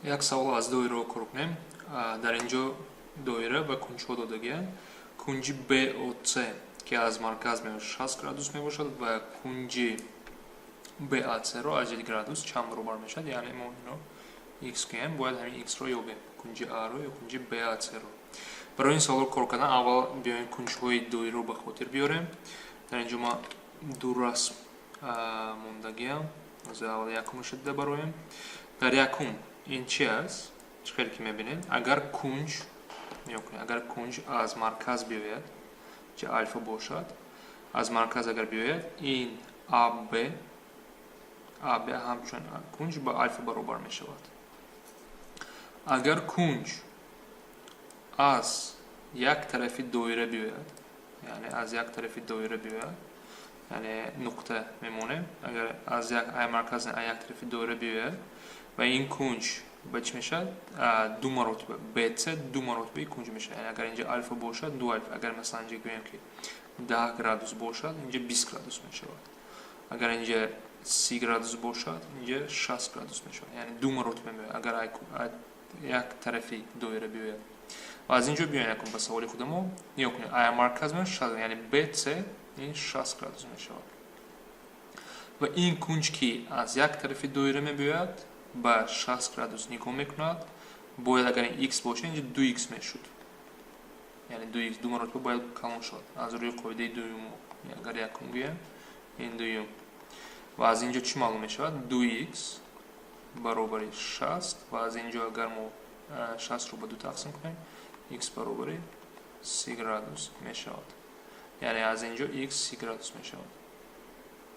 یک سوال از دویره کار کنیم. در اینجا دویره به کنج ها داده گیرند. کنج BOC که از مرکز می 60 گرادوس می باشد و کنج BAC رو از 1 گرادوس چند برابر می شد. یعنی ما اینو x کنیم باید همین x رو یابیم، کنج A رو یا کنج BAC رو. برای این سوال کار کردن اول بیایم کنج های دویره رو به خاطر بیاریم. در اینجا ما دو رسم موندگیم. از اول یکم شده برایم. در یکم این چی است؟ خیلی که میبینید اگر کنج از مرکز بیاید که الفا باشد، از مرکز اگر بیاید این AB همچون کنج با الفا برابر می شود. اگر کنج از یک طرف دایره بیاید، یعنی از یک طرف دایره بیاید، یعنی نقطه میمونه. اگر از یک مرکز یک طرف دایره بیاید و این کنج بچ میشه دو مرتبه BC دو مرتبه کنج میشه. یعنی اگر اینجا الفا باشد دو الفا، اگر مثلا اینجا بگیم که 10 گرادوس باشد اینجا 20 گرادوس میشه. اگر اینجا 30 گرادوس باشد اینجا 60 گرادوس میشه. یعنی دو مرتبه میشه اگر یک طرفی دایره بیاید. و از اینجا بیاین یکم به سوال خودمون نگاه کنید. آیا مرکز من 60 یعنی BC این 60 گرادوس میشه. و این کنج که از یک طرف دایره میباید با 60 گرادوس نگاه میکند، باید اگر این x باشه اینجا 2x میشد. یعنی 2x دو مرتبه باید کم شد از روی قاعده دوم. اگر یکم بیایم این دوم و از اینجا چی معلوم میشود؟ 2x برابر 60 و از اینجا اگر ما 60 رو به 2 تقسیم کنیم x برابر 30 گرادوس میشود. یعنی از اینجا x 30 گرادوس میشود.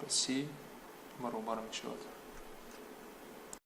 30 برابر میشود.